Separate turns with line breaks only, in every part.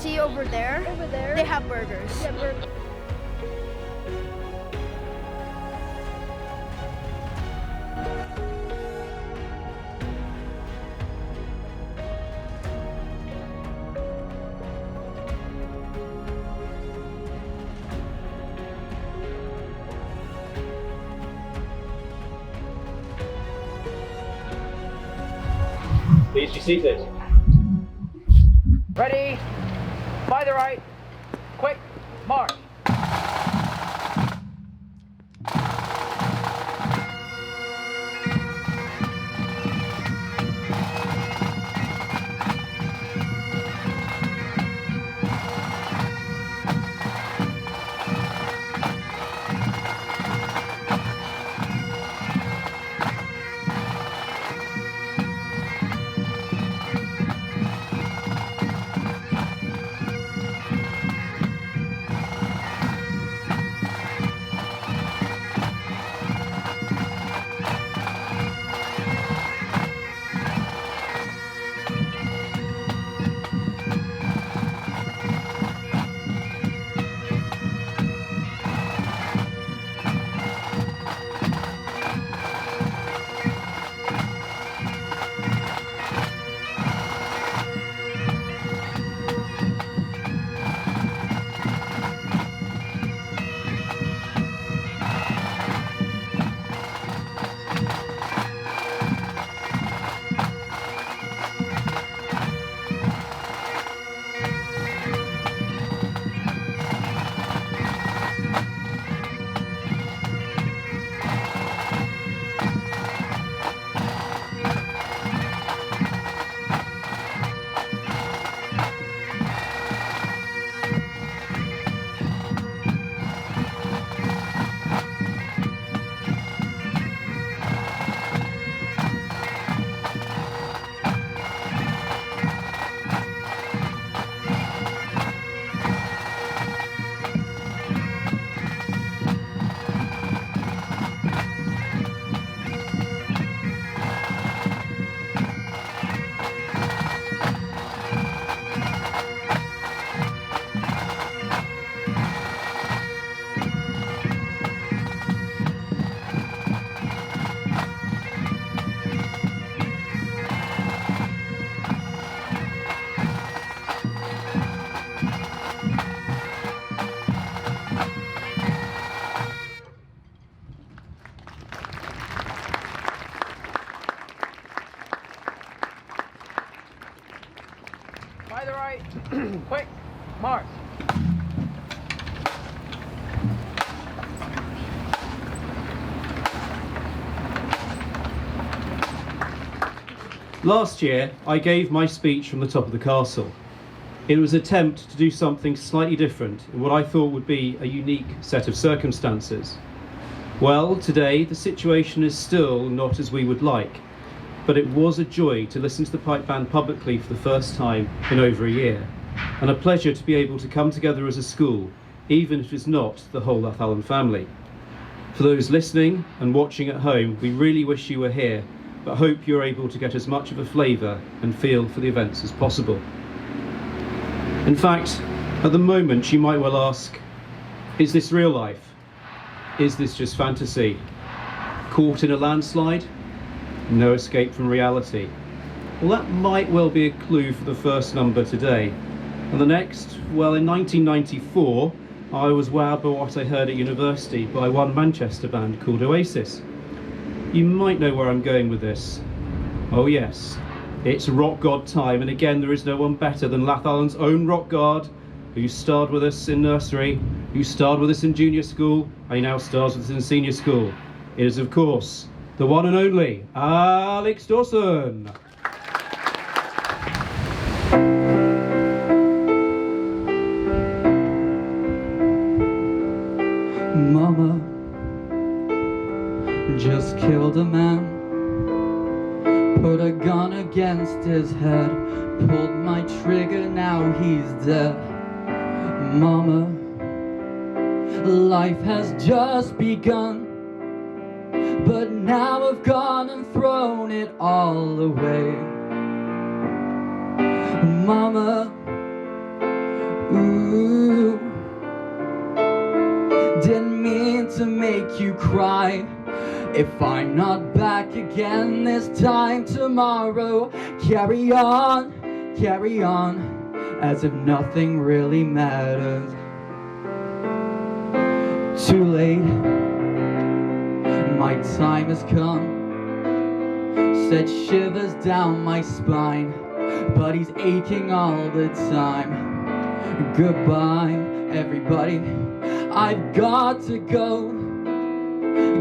see over there, they have burgers.
Please be seated. Ready? By the right. Quick, march. By the right. Quick, march.
Last year, I gave my speech from the top of the castle. It was an attempt to do something slightly different in what I thought would be a unique set of circumstances. Well, today the situation is still not as we would like, but it was a joy to listen to the pipe band publicly for the first time in over a year, and a pleasure to be able to come together as a school, even if it is not the whole Lathallan family. For those listening and watching at home, we really wish you were here, but hope you're able to get as much of a flavour and feel for the events as possible. In fact, at the moment you might well ask, is this real life? Is this just fantasy? Caught in a landslide? No escape from reality. Well, that might well be a clue for the first number today. And the next, well, in 1994, I was wowed by what I heard at university by one Manchester band called Oasis. You might know where I'm going with this. Oh yes, it's rock god time, and again there is no one better than Lathallan's own rock god, who starred with us in nursery, who starred with us in junior school, and he now stars with us in senior school. It is, of course, the one and only Alex Dawson.
Mama just killed a man, put a gun against his head, pulled my trigger, now he's dead. Mama, life has just begun, but now I've gone and thrown it all away. Mama, Ooh, didn't mean to make you cry. If I'm not back again this time tomorrow, carry on, as if nothing really matters. Too late, my time has come. Set shivers down my spine, but he's aching all the time. Goodbye, everybody, I've got to go.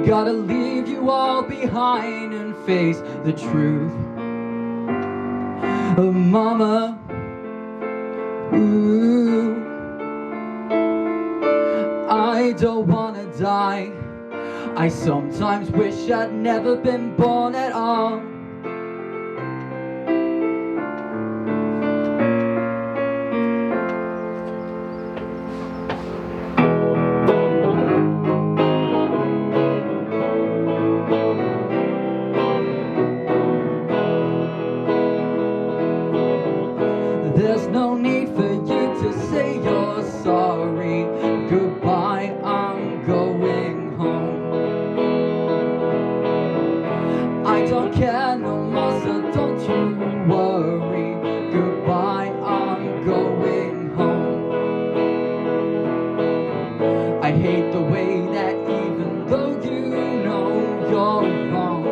Gotta leave you all behind and face the truth. Oh, Mama, ooh, I don't wanna die. I sometimes wish I'd never been born at all. There's no need for you to say you're sorry. Goodbye, I'm going home. I don't care no more, so don't you worry. Goodbye, I'm going home. I hate the way that even though you know you're wrong,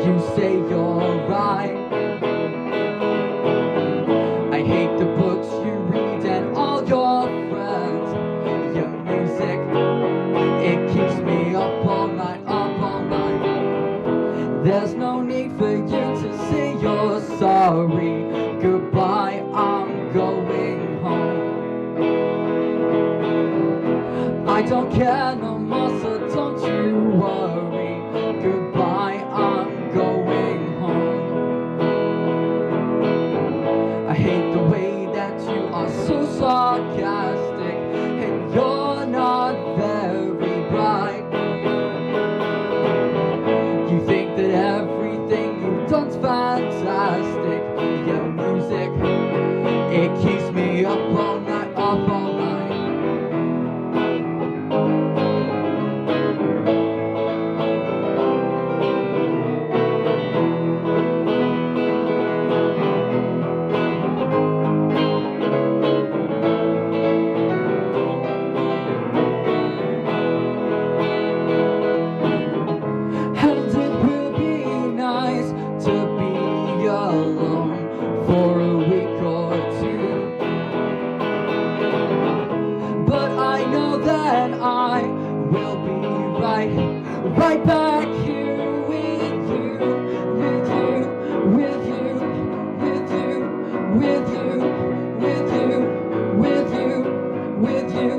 you say you're right. I hate the books you read and all your friends. Your music, it keeps me up all night, up all night. There's no need for you to say you're sorry. Goodbye, I'm going home. I don't care no more, so don't you worry. Goodbye, I'm going home. I hate the way that you are so sarcastic, and you're not very bright. You think that everything you've done's fantastic. Your music, it keeps me up all night, up all night. For a week or two, but I know that I will be right back here with you, with you, with you, with you, with you, with you, with you, with you.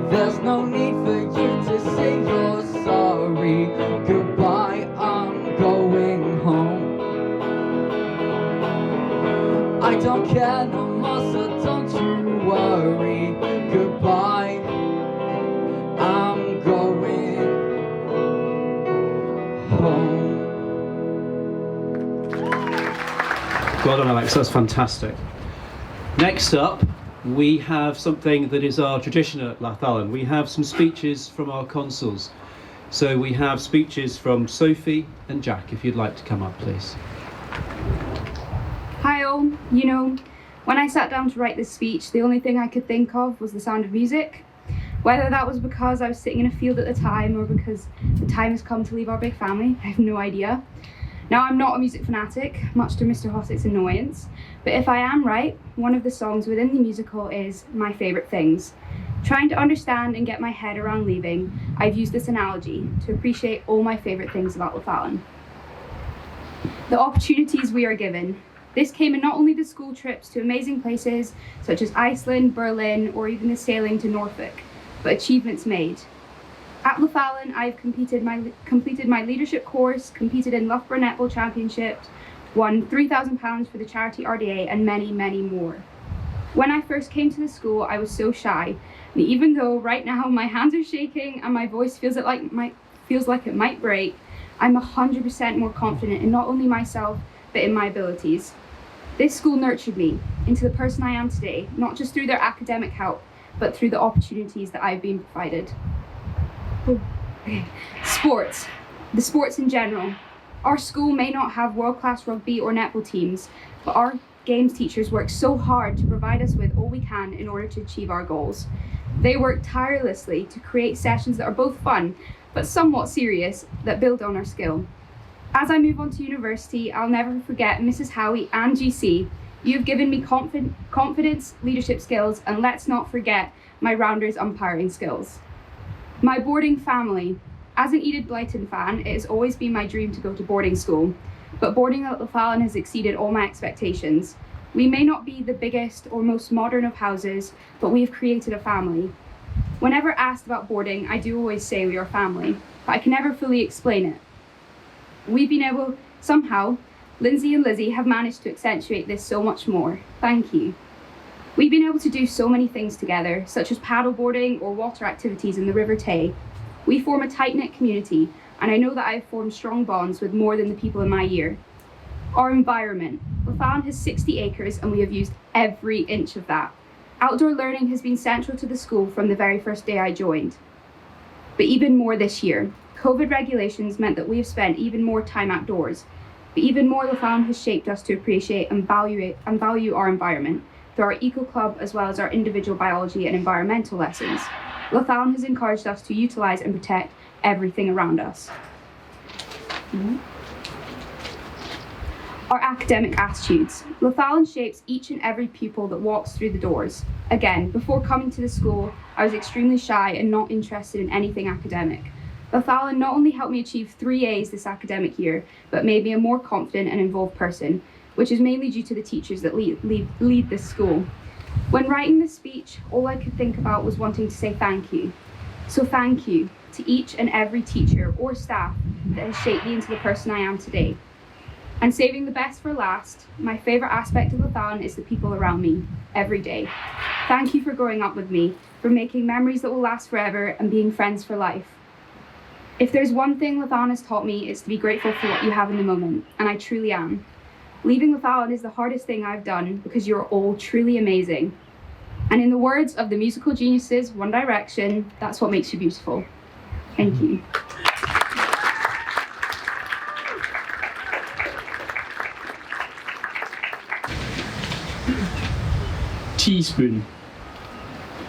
There's no need for you to say you're sorry. Goodbye, I'm going home. I don't care no more, so don't you worry. Goodbye, I'm going home.
Well done, Alex, that's fantastic. Next up, we have something that is our tradition at Lathallan. We have some speeches from our consuls. So we have speeches from Sophie and Jack, if you'd like to come up, please.
Hi all. You know, when I sat down to write this speech, the only thing I could think of was the sound of music. Whether that was because I was sitting in a field at the time or because the time has come to leave our big family, I have no idea. Now, I'm not a music fanatic, much to Mr. Hossett's annoyance, but if I am right, one of the songs within the musical is My Favourite Things. Trying to understand and get my head around leaving, I've used this analogy to appreciate all my favourite things about Lathallan. The opportunities we are given. This came in not only the school trips to amazing places such as Iceland, Berlin, or even the sailing to Norfolk, but achievements made. At Lathallan, I've completed my leadership course, competed in Loughborough Netball Championships, won £3,000 for the charity RDA, and many, many more. When I first came to the school, I was so shy, and even though right now my hands are shaking and my voice feels like it might break, I'm 100% more confident in not only myself, but in my abilities. This school nurtured me into the person I am today, not just through their academic help, but through the opportunities that I've been provided. Sports. The sports in general. Our school may not have world-class rugby or netball teams, but our games teachers work so hard to provide us with all we can in order to achieve our goals. They work tirelessly to create sessions that are both fun, but somewhat serious, that build on our skill. As I move on to university, I'll never forget Mrs. Howie and GC. You've given me confidence, leadership skills, and let's not forget my rounders umpiring skills. My boarding family. As an Enid Blyton fan, it has always been my dream to go to boarding school, but boarding at Lathallan has exceeded all my expectations. We may not be the biggest or most modern of houses, but we have created a family. Whenever asked about boarding, I do always say we are family, but I can never fully explain it. We've been able, somehow, Lindsay and Lizzie have managed to accentuate this so much more. Thank you. We've been able to do so many things together, such as paddleboarding or water activities in the River Tay. We form a tight-knit community, and I know that I've formed strong bonds with more than the people in my year. Our environment. Lathallan has 60 acres, and we have used every inch of that. Outdoor learning has been central to the school from the very first day I joined. But even more this year. COVID regulations meant that we have spent even more time outdoors. But even more, Lathallan has shaped us to appreciate and value our environment through our eco club as well as our individual biology and environmental lessons. Lathallan has encouraged us to utilise and protect everything around us. Our academic attitudes. Lathallan shapes each and every pupil that walks through the doors. Again, before coming to the school, I was extremely shy and not interested in anything academic. Lathallan not only helped me achieve 3 A's this academic year, but made me a more confident and involved person, which is mainly due to the teachers that lead this school. When writing this speech, all I could think about was wanting to say thank you. So thank you to each and every teacher or staff that has shaped me into the person I am today. And saving the best for last, my favourite aspect of Lathallan is the people around me, every day. Thank you for growing up with me, for making memories that will last forever and being friends for life. If there's one thing Lathallan has taught me, it's to be grateful for what you have in the moment, and I truly am. Leaving Lathallan is the hardest thing I've done because you're all truly amazing. And in the words of the musical geniuses, One Direction, that's what makes you beautiful. Thank you.
Teaspoon.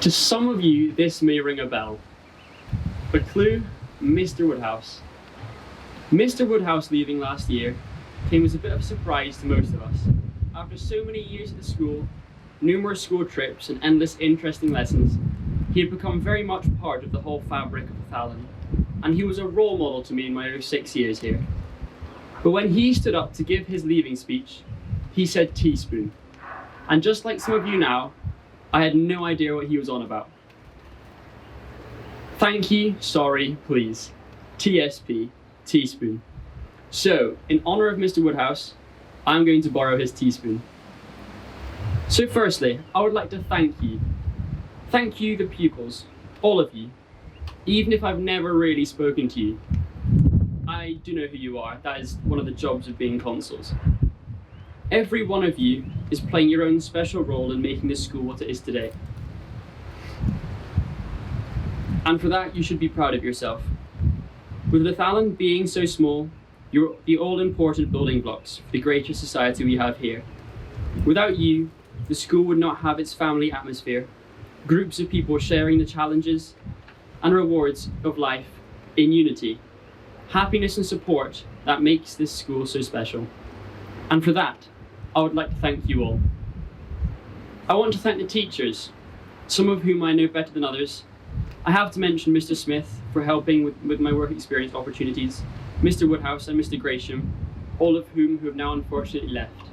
To some of you, this may ring a bell. But clue, Mr. Woodhouse. Mr. Woodhouse leaving last year came as a bit of a surprise to most of us. After so many years at the school, numerous school trips and endless interesting lessons, he had become very much part of the whole fabric of Lathallan, and he was a role model to me in my 6 years here. But when he stood up to give his leaving speech, he said teaspoon. And just like some of you now, I had no idea what he was on about. Thank you, sorry, please. TSP, teaspoon. So, in honour of Mr. Woodhouse, I'm going to borrow his teaspoon. So firstly, I would like to thank you. Thank you, the pupils, all of you. Even if I've never really spoken to you, I do know who you are. That is one of the jobs of being consuls. Every one of you is playing your own special role in making this school what it is today. And for that, you should be proud of yourself. With Lathallan being so small, you're the all-important building blocks for the greater society we have here. Without you, the school would not have its family atmosphere, groups of people sharing the challenges and rewards of life in unity, happiness and support that makes this school so special. And for that, I would like to thank you all. I want to thank the teachers, some of whom I know better than others. I have to mention Mr. Smith for helping with my work experience opportunities, Mr. Woodhouse and Mr. Gresham, all of whom who have now unfortunately left.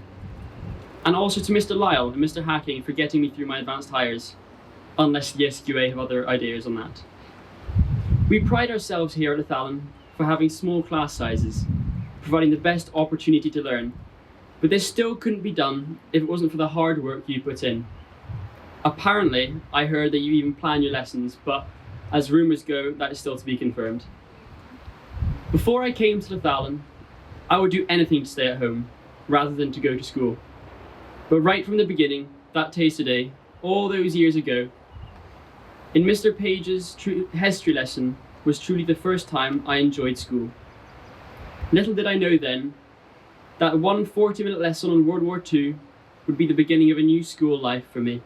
And also to Mr. Lyle and Mr. Hacking for getting me through my advanced hires, unless the SQA have other ideas on that. We pride ourselves here at Lathallan for having small class sizes, providing the best opportunity to learn, but this still couldn't be done if it wasn't for the hard work you put in. Apparently, I heard that you even plan your lessons, but as rumours go, that is still to be confirmed. Before I came to Lathallan, I would do anything to stay at home, rather than to go to school. But right from the beginning, that taster day, all those years ago, in Mr. Page's history lesson was truly the first time I enjoyed school. Little did I know then that one 40-minute lesson on World War II would be the beginning of a new school life for me.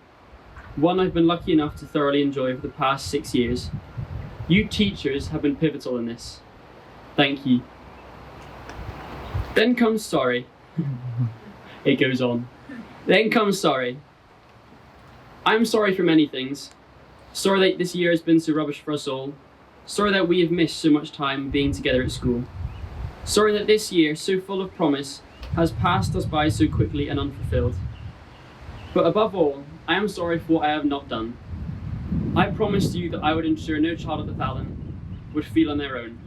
One I've been lucky enough to thoroughly enjoy for the past 6 years. You teachers have been pivotal in this. Thank you. Then comes sorry. It goes on. Then comes sorry. I'm sorry for many things. Sorry that this year has been so rubbish for us all. Sorry that we have missed so much time being together at school. Sorry that this year, so full of promise, has passed us by so quickly and unfulfilled. But above all, I am sorry for what I have not done. I promised you that I would ensure no child at Lathallan would feel on their own.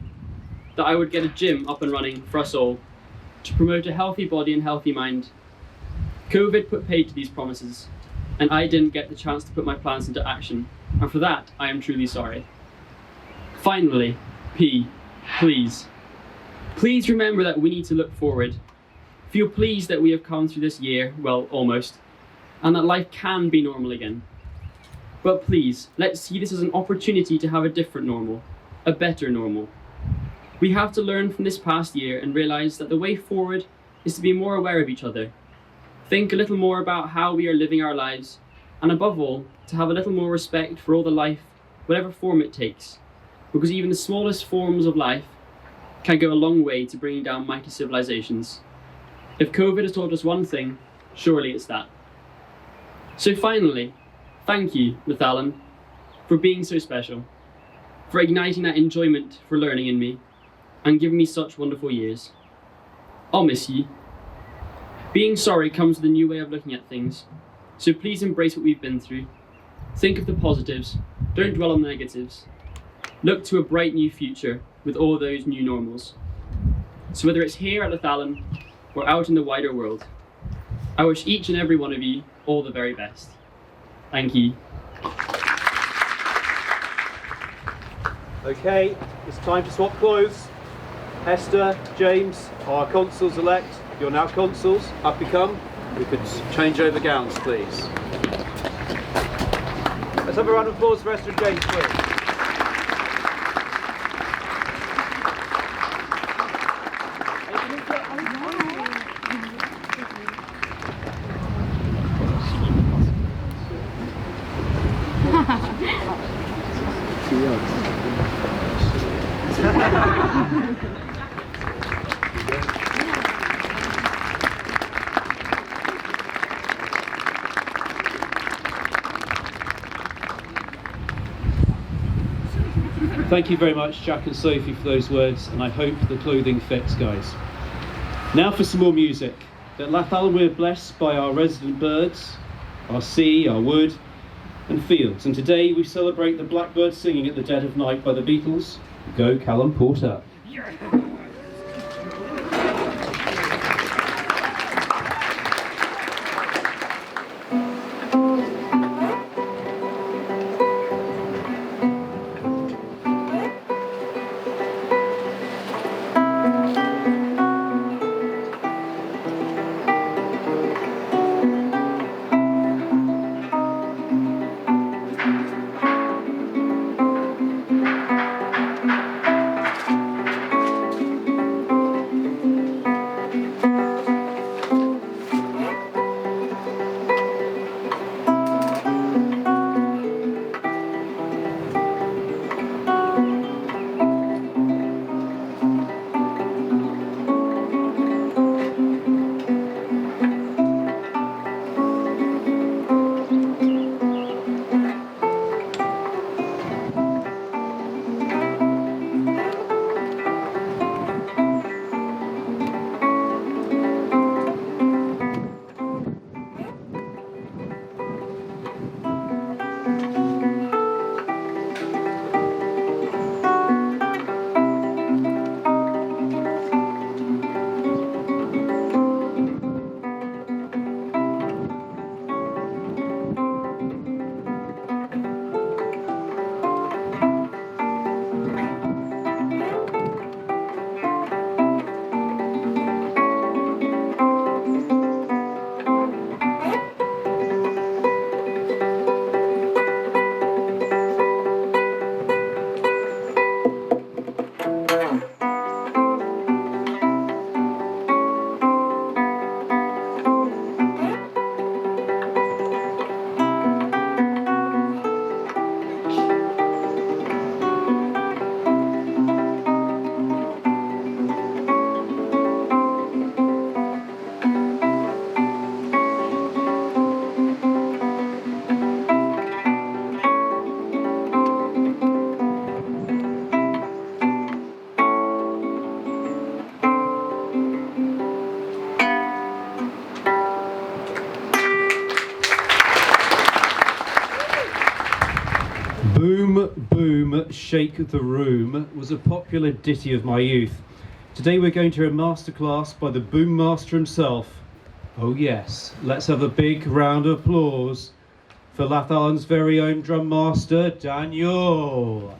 That I would get a gym up and running for us all, to promote a healthy body and healthy mind. COVID put paid to these promises, and I didn't get the chance to put my plans into action, and for that, I am truly sorry. Finally, P, please. Please remember that we need to look forward. Feel pleased that we have come through this year, well, almost, and that life can be normal again. But please, let's see this as an opportunity to have a different normal, a better normal. We have to learn from this past year and realise that the way forward is to be more aware of each other. Think a little more about how we are living our lives, and above all, to have a little more respect for all the life, whatever form it takes, because even the smallest forms of life can go a long way to bringing down mighty civilizations. If COVID has taught us one thing, surely it's that. So finally, thank you, Lathallan, for being so special, for igniting that enjoyment for learning in me, and giving me such wonderful years. I'll miss you. Being sorry comes with a new way of looking at things, so please embrace what we've been through. Think of the positives, don't dwell on the negatives. Look to a bright new future with all those new normals. So whether it's here at Lathallan or out in the wider world, I wish each and every one of you all the very best. Thank you.
Okay, it's time to swap clothes. Hester, James, our consuls-elect, you're now consuls, up you come. We could change over gowns, please. Let's have a round of applause for Hester and James, please. Thank you very much, Jack and Sophie, for those words, and I hope the clothing fits, guys. Now for some more music. At Lathallan we're blessed by our resident birds, our sea, our wood and fields, and today we celebrate the blackbird singing at the dead of night by the Beatles. Go Callum Porter. Boom, boom, shake the room was a popular ditty of my youth. Today we're going to hear a masterclass by the boom master himself. Oh yes, let's have a big round of applause for Lathallan's very own drum master, Daniel.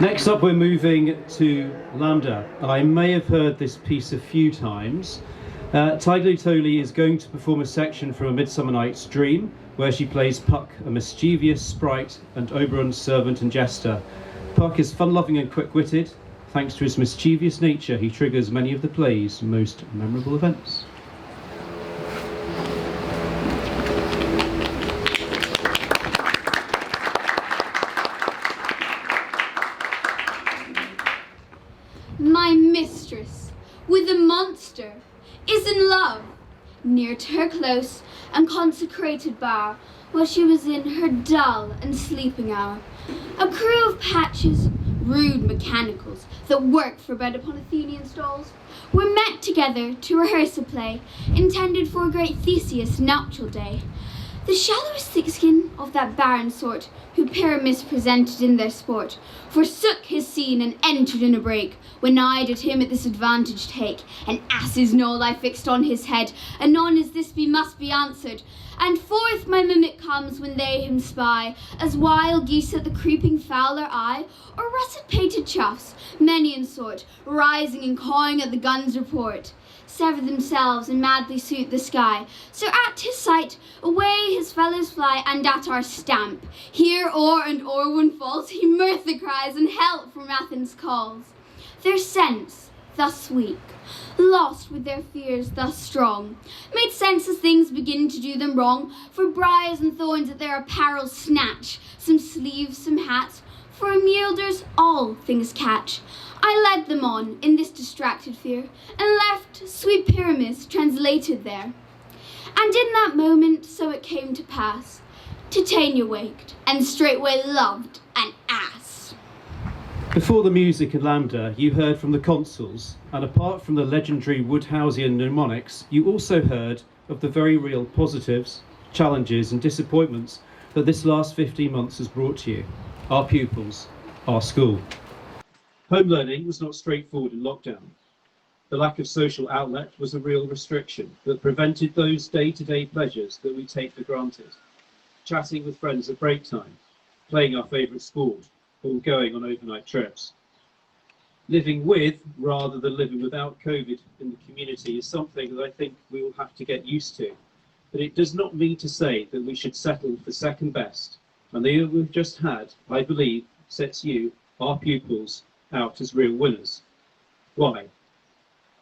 Next up we're moving to Lambda. I may have heard this piece a few times. Tigli Toli is going to perform a section from A Midsummer Night's Dream, where she plays Puck, a mischievous sprite and Oberon's servant and jester. Puck is fun-loving and quick-witted. Thanks to his mischievous nature, he triggers many of the play's most memorable events.
My mistress, with a monster, is in love. Near to her close and consecrated bower, while she was in her dull and sleeping hour, a crew of patches, rude mechanicals, that worked for bread upon Athenian stalls, were met together to rehearse a play intended for a great Theseus' nuptial day. The shallowest thickskin of that barren sort, who Pyramus presented in their sport, forsook his scene and entered in a break, when I did him at this advantage take, an ass's knoll I fixed on his head, anon as this must be answered, and forth my mimic comes when they him spy, as wild geese at the creeping fowler eye, or russet-pated choughs, many in sort, rising and cawing at the gun's report, sever themselves and madly suit the sky. So at his sight, away his fellows fly, and at our stamp, here o'er and o'er one falls, he mirtha cries, and help from Athens calls. Their sense, thus weak, lost with their fears thus strong, made sense as things begin to do them wrong, for briars and thorns at their apparel snatch, some sleeves, some hats, for Mjolder's all things catch. I led them on in this distracted fear, and left sweet Pyramus translated there. And in that moment so it came to pass, to Tanya waked, and straightway loved an ass.
Before the music in Lambda, you heard from the Consuls, and apart from the legendary Woodhouseian mnemonics, you also heard of the very real positives, challenges and disappointments that this last 15 months has brought to you, our pupils, our school. Home learning was not straightforward in lockdown. The lack of social outlet was a real restriction that prevented those day-to-day pleasures that we take for granted. Chatting with friends at break time, playing our favourite sport, or going on overnight trips. Living with, rather than living without COVID in the community is something that I think we will have to get used to. But it does not mean to say that we should settle for second best. And the year we've just had, I believe, sets you, our pupils, out as real winners. Why?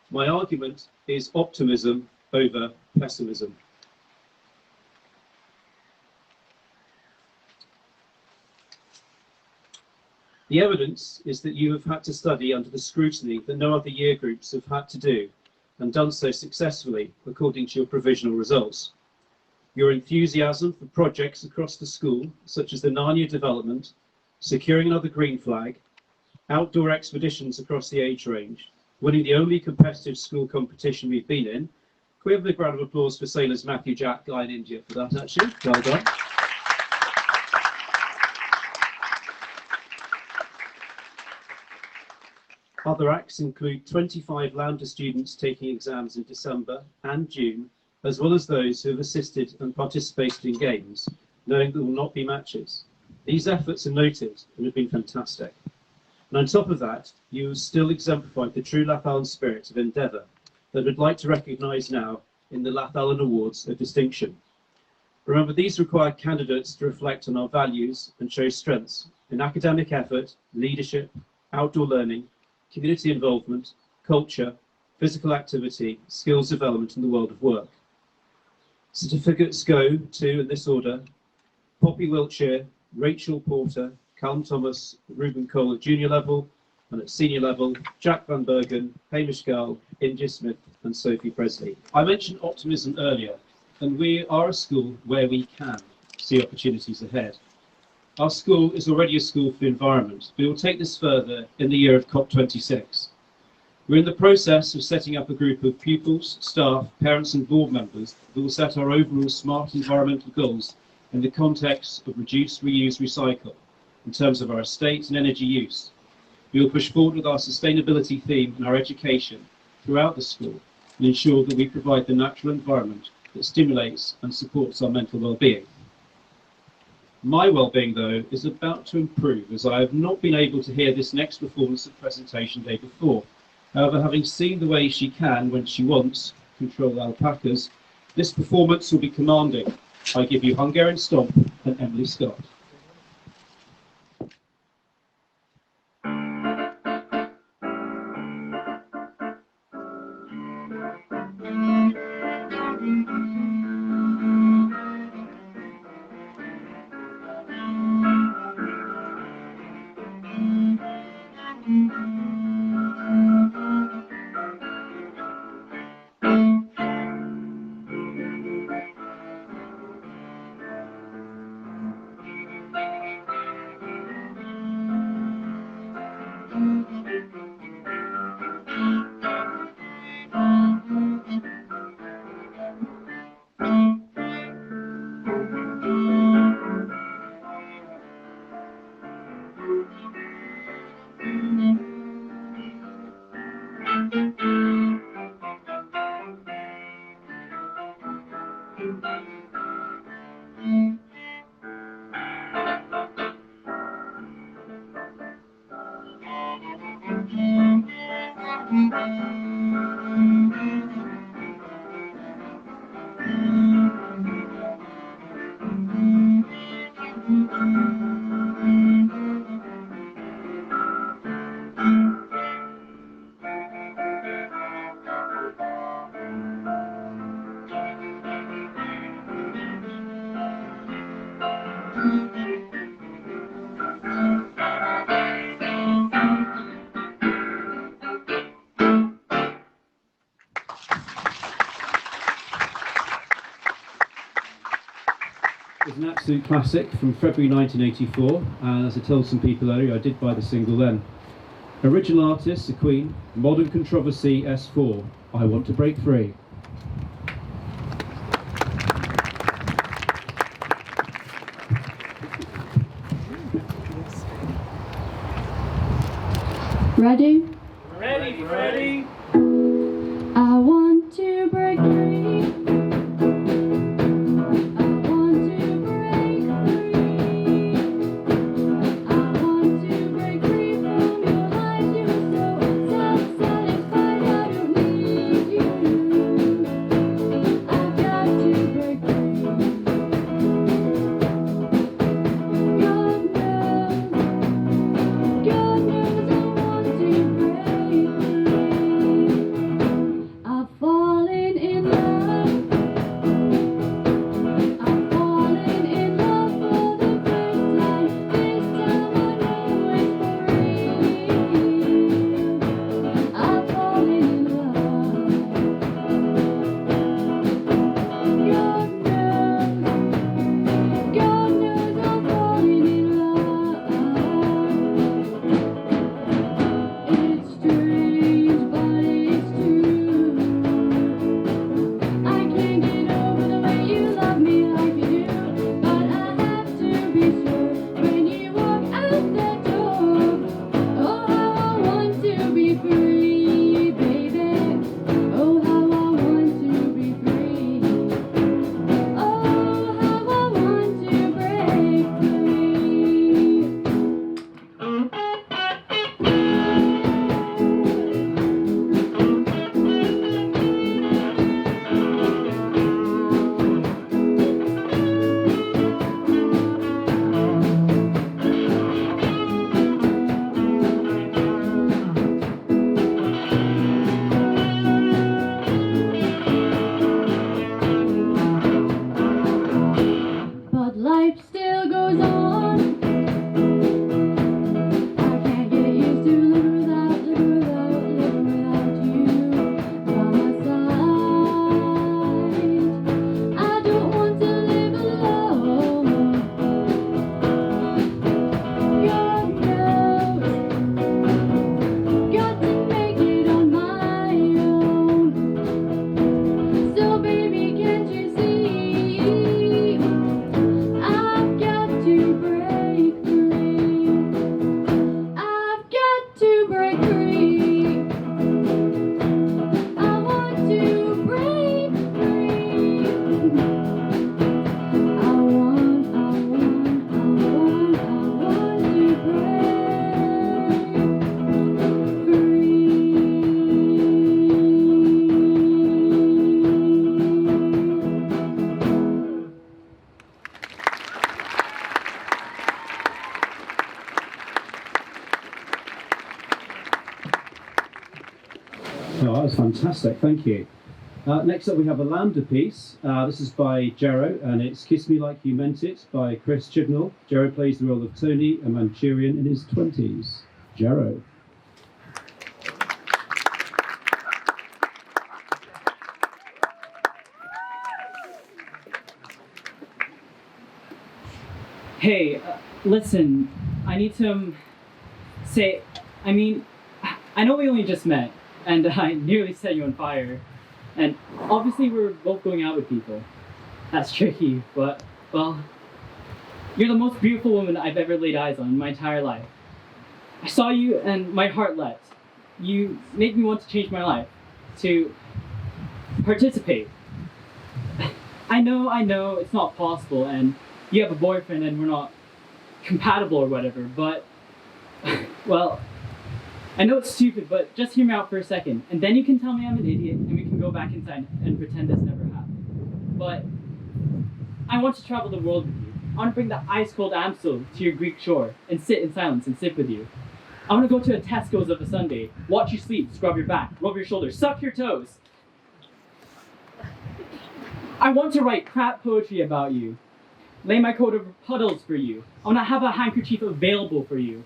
My argument is optimism over pessimism. The evidence is that you have had to study under the scrutiny that no other year groups have had to do, and done so successfully according to your provisional results. Your enthusiasm for projects across the school, such as the Narnia development, securing another green flag, outdoor expeditions across the age range, winning the only competitive school competition we've been in. Can we have a big round of applause for sailors Matthew, Jack, Guy and India for that actually? Well done. Other acts include 25 Lambda students taking exams in December and June, as well as those who have assisted and participated in games, knowing there will not be matches. These efforts are noted and have been fantastic. And on top of that, you have still exemplified the true Lathallan spirit of endeavour that I'd like to recognise now in the Lathallan Awards of Distinction. Remember, these require candidates to reflect on our values and show strengths in academic effort, leadership, outdoor learning, community involvement, culture, physical activity, skills development in the world of work. Certificates go to, in this order, Poppy Wiltshire, Rachel Porter, Callum Thomas, Ruben Cole at junior level, and at senior level, Jack Van Bergen, Hamish Gull, India Smith and Sophie Presley. I mentioned optimism earlier, and we are a school where we can see opportunities ahead. Our school is already a school for the environment. We will take this further in the year of COP26. We're in the process of setting up a group of pupils, staff, parents and board members that will set our overall smart environmental goals in the context of reduce, reuse, recycle in terms of our estate and energy use. We will push forward with our sustainability theme in our education throughout the school and ensure that we provide the natural environment that stimulates and supports our mental well-being. My well-being, though, is about to improve as I have not been able to hear this next performance of presentation day before. However, having seen the way she can, when she wants, control alpacas, this performance will be commanding. I give you Hungarian Stomp and Emily Scott. an absolute classic from February 1984, and as I told some people earlier, I did buy the single then. Original artist, The Queen, Modern Controversy S4, I Want to Break Free.
Ready?
Ready, ready.
I want to break free. I want to break free. I want to break free from your lies. You're so self-satisfied. I don't need you. I've got to break free. God knows I want to break free. I've fallen in love. I've fallen in love for the first time. This time I know it's for real. I've fallen in love. God knows I'm falling in love. It's strange, but it's true. I can't get over the way you love me like you do, but I have to be sure when you walk out the door. Oh, how I want to be free, baby. Oh, how I want to be free. Oh, how I want to break But life still goes on. I can't get used to living without you by my side. I don't want to live alone. God knows, got to make it on my own. So baby, can't you see? I've got to break free. I've got to break free. I want to break free. I want to break
Oh, that was fantastic, thank you. Next up we have a Lambda piece. This is by Jero, and it's Kiss Me Like You Meant It by Chris Chibnall. Jero plays the role of Tony, a Manchurian in his 20s. Jero.
Hey, listen, I need to say, I know we only just met, and I nearly set you on fire, and obviously we're both going out with people. That's tricky, but, well, you're the most beautiful woman I've ever laid eyes on in my entire life. I saw you and my heart leapt. You make me want to change my life, to participate. I know it's not possible, and you have a boyfriend and we're not compatible or whatever, but, well, I know it's stupid, but just hear me out for a second, and then you can tell me I'm an idiot, and we can go back inside and pretend this never happened. But I want to travel the world with you. I want to bring the ice-cold Amstel to your Greek shore and sit in silence and sip with you. I want to go to a Tesco's of a Sunday, watch you sleep, scrub your back, rub your shoulders, suck your toes. I want to write crap poetry about you, lay my coat over puddles for you. I want to have a handkerchief available for you.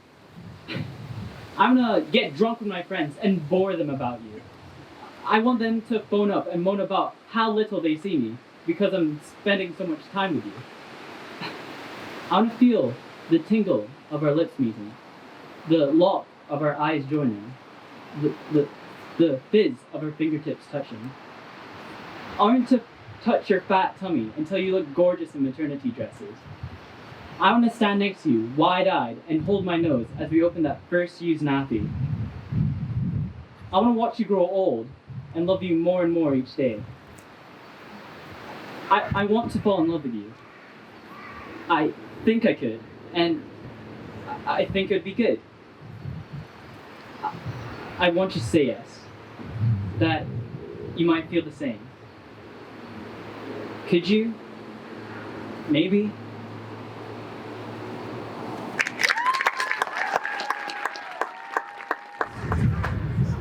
I'm gonna get drunk with my friends and bore them about you. I want them to phone up and moan about how little they see me because I'm spending so much time with you. I want to feel the tingle of our lips meeting, the lock of our eyes joining, the fizz of our fingertips touching. I want to touch your fat tummy until you look gorgeous in maternity dresses. I want to stand next to you, wide-eyed, and hold my nose as we open that first used nappy. I want to watch you grow old and love you more and more each day. I want to fall in love with you. I think I could, and I think it'd be good. I want you to say yes, that you might feel the same. Could you? Maybe?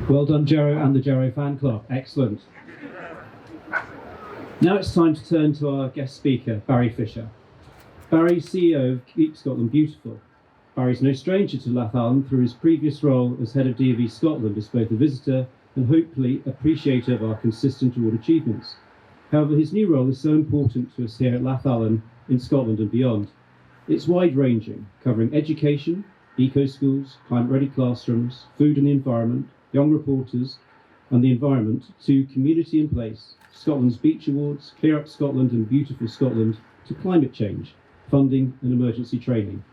Well done, Jarrow and the Jarrow fan club. Excellent. Now it's time to turn to our guest speaker, Barry Fisher. Barry's CEO of Keep Scotland Beautiful. Barry's no stranger to Lathallan through his previous role as head of D&V Scotland as both a visitor and hopefully appreciator of our consistent award achievements. However, his new role is so important to us here at Lathallan in Scotland and beyond. It's wide-ranging, covering education, eco-schools, climate-ready classrooms, food and the environment, young reporters and the environment, to community in place, Scotland's Beach Awards, Clear Up Scotland and Beautiful Scotland, to climate change, funding and emergency training.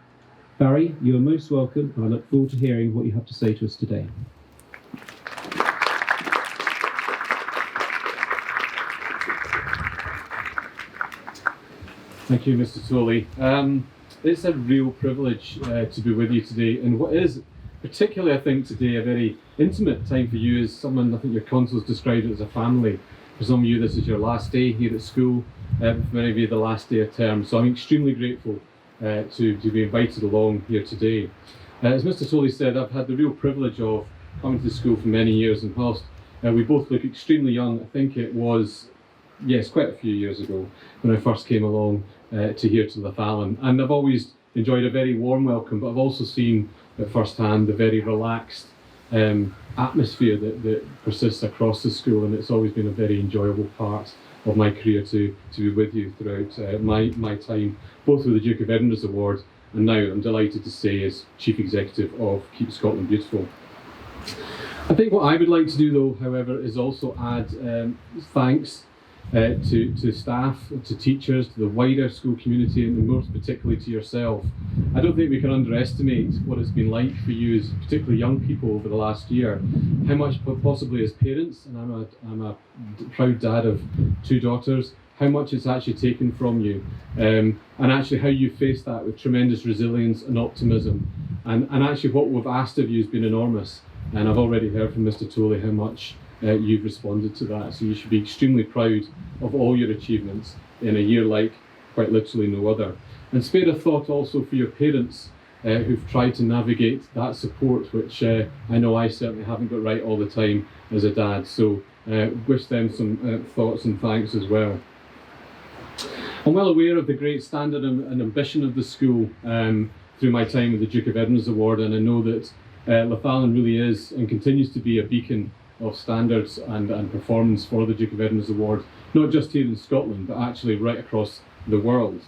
Barry, you are most welcome, and I look forward to hearing what you have to say to us today.
Thank you, Mr. Tolley. It's a real privilege to be with you today, and what is particularly, I think, today a very intimate time for you as someone, I think your consul's described it as a family. For some of you, this is your last day here at school, for many of you, the last day of term, so I'm extremely grateful to be invited along here today. As Mr. Tolley said, I've had the real privilege of coming to school for many years, and whilst we both look extremely young, I think it was, yes, quite a few years ago when I first came along to here to Lathallan, and I've always enjoyed a very warm welcome, but I've also seen at first hand the very relaxed atmosphere that persists across the school, and it's always been a very enjoyable part of my career to be with you throughout my time, both with the Duke of Edinburgh's Award and now I'm delighted to say as Chief Executive of Keep Scotland Beautiful. I think what I would like to do though, however, is also add thanks to staff, to teachers, to the wider school community, and most particularly to yourself. I don't think we can underestimate what it's been like for you as particularly young people over the last year, how much possibly as parents, and I'm a proud dad of 2 daughters, how much it's actually taken from you, and actually how you faced that with tremendous resilience and optimism, and actually what we've asked of you has been enormous, and I've already heard from Mr. Tolley how much you've responded to that, so you should be extremely proud of all your achievements in a year like quite literally no other. And spare a thought also for your parents who've tried to navigate that support, which I know I certainly haven't got right all the time as a dad, so wish them some thoughts and thanks as well. I'm well aware of the great standard and ambition of the school through my time with the Duke of Edinburgh's Award, and I know that Lathallan really is and continues to be a beacon of standards and performance for the Duke of Edinburgh's Award, not just here in Scotland, but actually right across the world.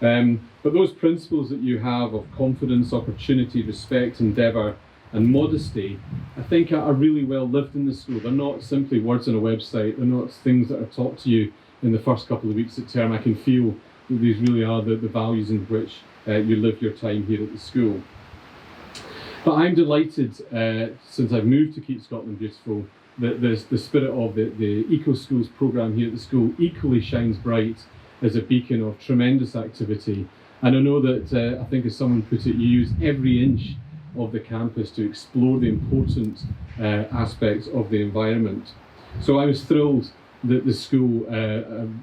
But those principles that you have of confidence, opportunity, respect, endeavour and modesty, I think are really well lived in the school. They're not simply words on a website, they're not things that are taught to you in the first couple of weeks at term. I can feel that these really are the values in which you live your time here at the school. But I'm delighted, since I've moved to Keep Scotland Beautiful, that the spirit of the Eco Schools programme here at the school equally shines bright as a beacon of tremendous activity. And I know that, I think as someone put it, you use every inch of the campus to explore the important aspects of the environment. So I was thrilled that the school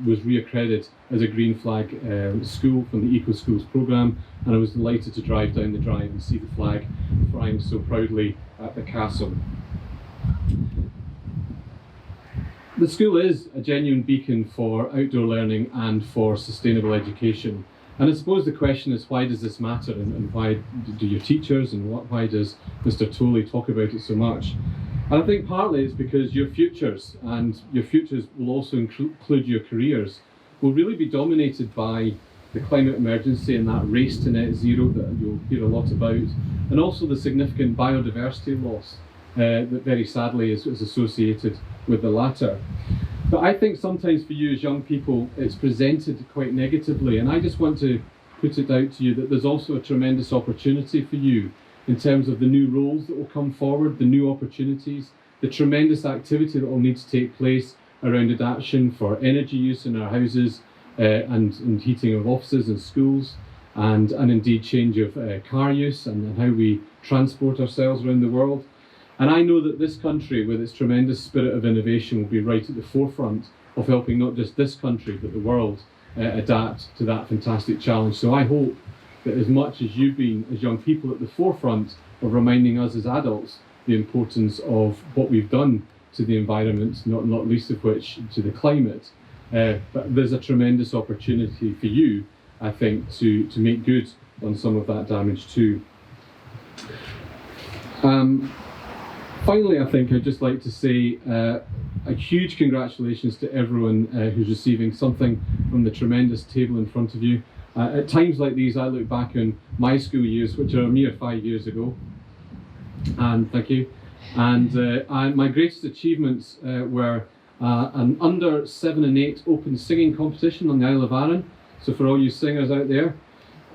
was reaccredited as a green flag school from the Eco Schools programme, and I was delighted to drive down the drive and see the flag flying so proudly at the castle. The school is a genuine beacon for outdoor learning and for sustainable education. And I suppose the question is, why does this matter, and why do your teachers and why does Mr. Tolley talk about it so much? And I think partly it's because your futures, and your futures will also include your careers, will really be dominated by the climate emergency and that race to net zero that you'll hear a lot about, and also the significant biodiversity loss that very sadly is associated with the latter. But I think sometimes for you as young people, it's presented quite negatively, and I just want to put it out to you that there's also a tremendous opportunity for you in terms of the new roles that will come forward, the new opportunities, the tremendous activity that will need to take place around adaptation for energy use in our houses and heating of offices and schools, and indeed change of car use and how we transport ourselves around the world. And I know that this country, with its tremendous spirit of innovation, will be right at the forefront of helping not just this country, but the world adapt to that fantastic challenge. So I hope that as much as you've been, as young people, at the forefront of reminding us as adults the importance of what we've done to the environment, not least of which to the climate, but there's a tremendous opportunity for you, I think, to make good on some of that damage too. Finally, I think I'd just like to say a huge congratulations to everyone who's receiving something from the tremendous table in front of you. At times like these, I look back on my school years, which are a mere 5 years ago, and thank you. And my greatest achievements were an under 7 and 8 open singing competition on the Isle of Arran. So for all you singers out there,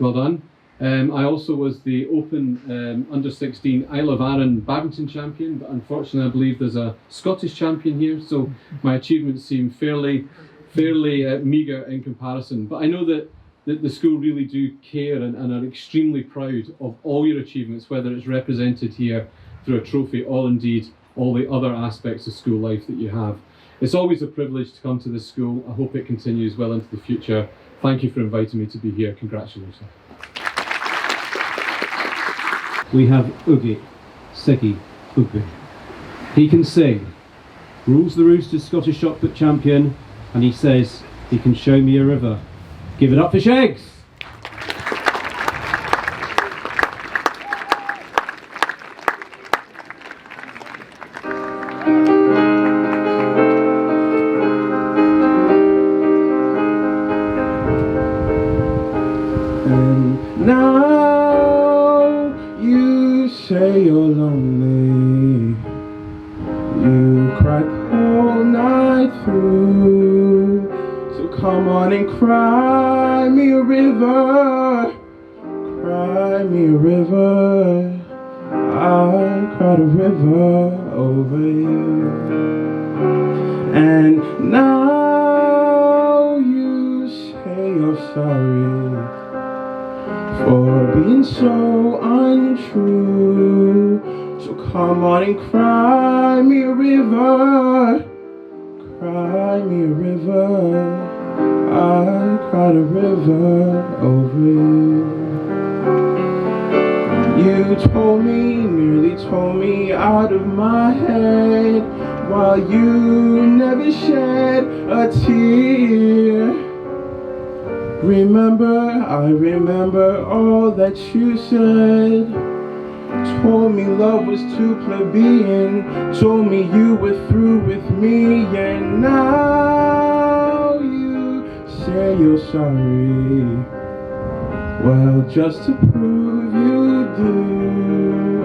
well done. I also was the Open Under 16 Isle of Arran badminton champion, but unfortunately I believe there's a Scottish champion here, so my achievements seem fairly meagre in comparison. But I know that the school really do care and are extremely proud of all your achievements, whether it's represented here through a trophy or indeed all the other aspects of school life that you have. It's always a privilege to come to this school. I hope it continues well into the future. Thank you for inviting me to be here. Congratulations.
We have Ugi, Segi Ugi. He can sing, rules the Roosters Scottish shot put champion, and he says he can show me a river. Give it up for Shegs!
And now you say you're lonely. You cried the whole night through. So come on and cry me a river. Cry me a river. I cried a river over you. And now you say you're sorry for being so untrue. So come on and cry me a river. Cry me a river. I cried a river over you. You told me, merely told me out of my head, while you never shed a tear. I remember all that you said. Told me love was too plebeian. Told me you were through with me. And now you say you're sorry. Well, just to prove you do,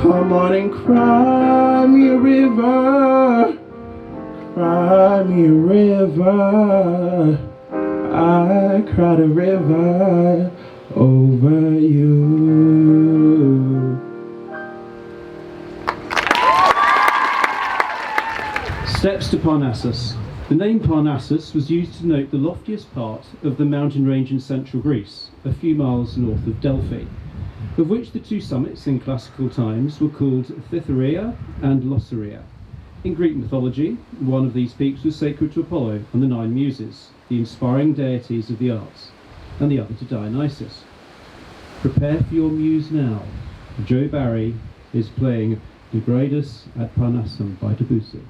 come on and cry me a river. Cry me a river. I cried a river over you.
Steps to Parnassus. The name Parnassus was used to denote the loftiest part of the mountain range in central Greece, a few miles north of Delphi, of which the two summits in classical times were called Cytherea and Losseria. In Greek mythology, one of these peaks was sacred to Apollo and the 9 Muses, the inspiring deities of the arts, and the other to Dionysus. Prepare for your muse now. Joe Barry is playing Degradus ad Parnassum by Debussy.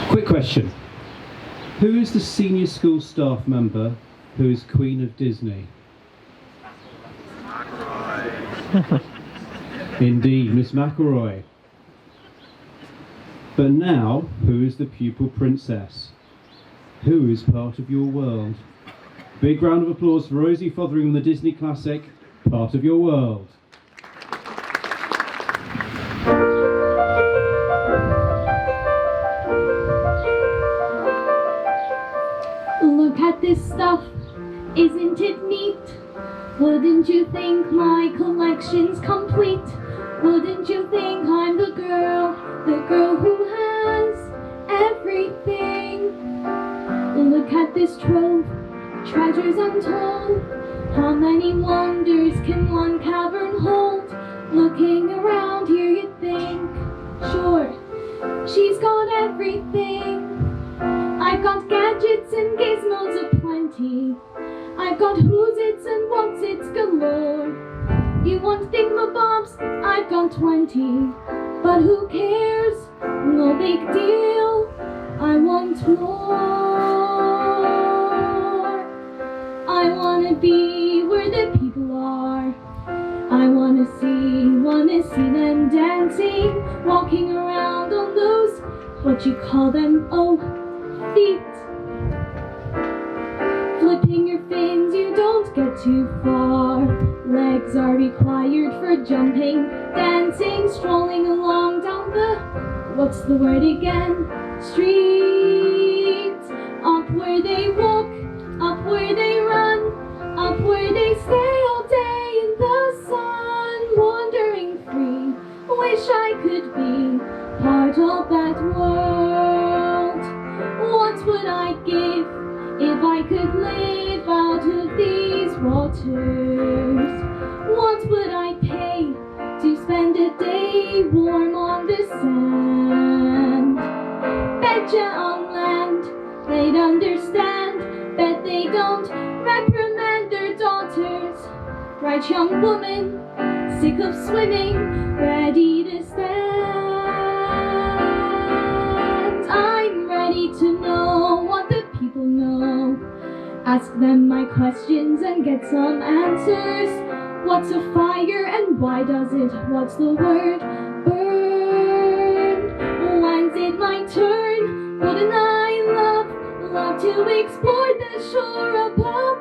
Quick question. Who is the senior school staff member who is Queen of Disney? Indeed, Miss McElroy. But now, who is the pupil princess? Who is part of your world? Big round of applause for Rosie Fotheringham, the Disney classic, Part of Your World.
Look at this stuff, isn't it neat? Wouldn't you think my collection's complete? Wouldn't you think I'm the girl who has everything? Look at this trove, treasures untold. How many wonders can one cavern hold? Looking around here you'd think, sure, she's got everything. I've got gadgets and gizmos aplenty. I've got who's its and what's its galore. You want thingamabobs? I've got 20. But who cares? No big deal. I want more. I wanna be where the people are. I wanna see them dancing, walking around on those, what you call them, oh, feet. Flipping your fins, you don't get too far. Legs are required for jumping, dancing, strolling along down the, what's the word again? Street. Up where they walk, up where they run, up where they stay all day in the sun, wandering free. Wish I could be part of that world. What would I give if I could live out of these waters? What would I pay to spend a day warm on the sand? Betcha on land they'd understand. Bet they don't reprimand their daughters. Right, young woman, sick of swimming, ready to stand. I'm ready to know what the people know. Ask them my questions and get some answers. What's a fire and why does it, what's the word, burn? When's it my turn? Wouldn't I love to explore the shore up above,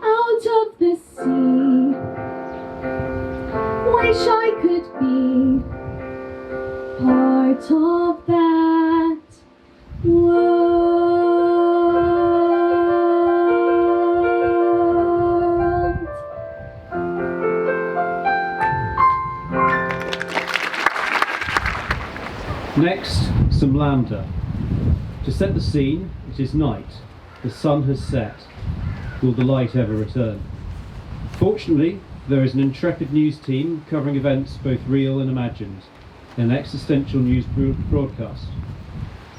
out of the sea? Wish I could be part of that world.
Next, some Lambda. To set the scene, it is night. The sun has set. Will the light ever return? Fortunately, there is an intrepid news team covering events both real and imagined in an existential news broadcast.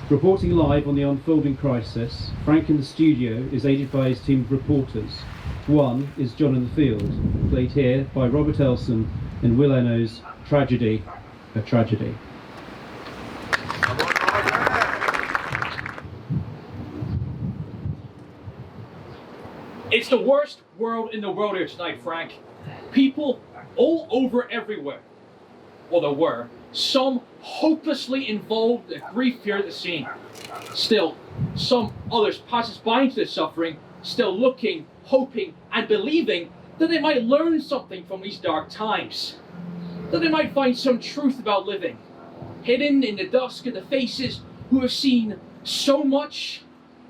Reporting live on the unfolding crisis, Frank in the studio is aided by his team of reporters. One is John in the field, played here by Robert Elson in Will Eno's Tragedy, A Tragedy.
It's the worst world in the world here tonight, Frank. People all over everywhere. Well, there were. Some hopelessly involved in grief here at the scene. Still, some others passes by into the suffering, still looking, hoping, and believing that they might learn something from these dark times. That they might find some truth about living. Hidden in the dusk of the faces who have seen so much,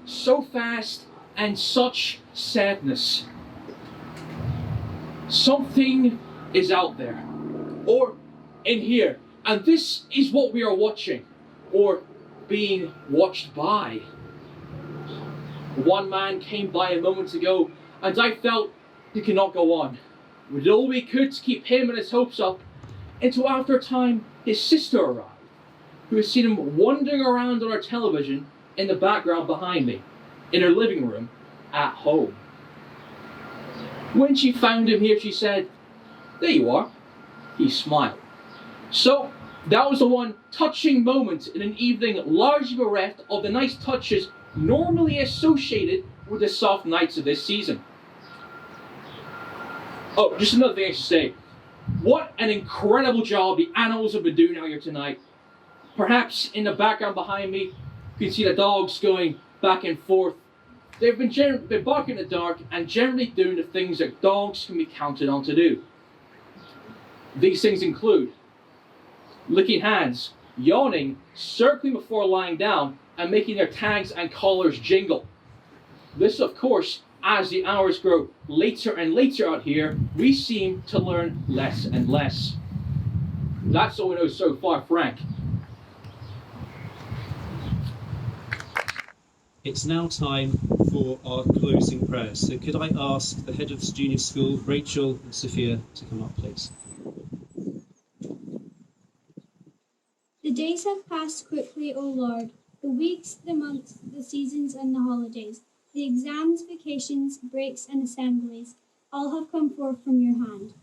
so fast, and such sadness. Something is out there, or in here, and this is what we are watching, or being watched by. One man came by a moment ago, and I felt he could not go on. We did all we could to keep him and his hopes up, until after a time his sister arrived, who had seen him wandering around on our television in the background behind me, in her living room at home. When she found him here, she said, "There you are." He smiled. So, That was the one touching moment in an evening largely bereft of the nice touches normally associated with the soft nights of this season. Oh, just another thing I should say. What an incredible job the animals have been doing out here tonight. Perhaps in the background behind me, you can see the dogs going back and forth. They've been barking in the dark and generally doing the things that dogs can be counted on to do. These things include licking hands, yawning, circling before lying down, and making their tags and collars jingle. This, of course, as the hours grow later and later out here, we seem to learn less and less. That's all we know so far, Frank.
It's now time for our closing prayers. So could I ask the head of the junior school, Rachel and Sophia, to come up, please?
The days have passed quickly, O Lord. The weeks, the months, the seasons, and the holidays. The exams, vacations, breaks, and assemblies all have come forth from your hand.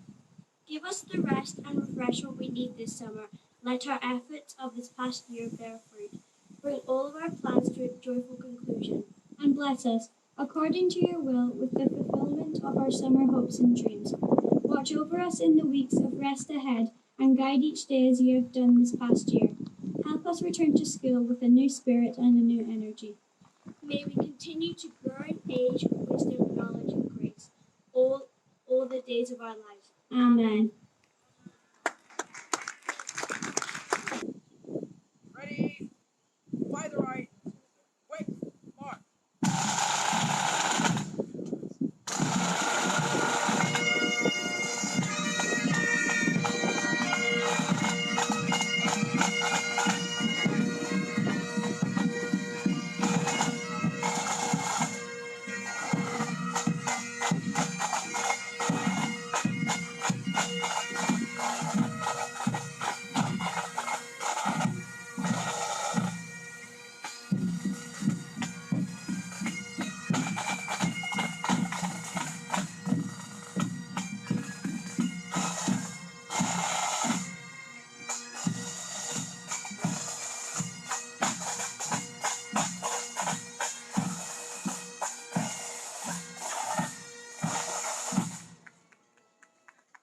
Give us the rest and refreshment we need this summer. Let our efforts of this past year bear fruit. Bring all of our plans to a joyful conclusion.
And bless us, according to your will, with the fulfillment of our summer hopes and dreams. Watch over us in the weeks of rest ahead, and guide each day as you have done this past year. Help us return to school with a new spirit and a new energy.
May we continue to grow in age, wisdom, knowledge, and grace, all the days of our lives.
Amen.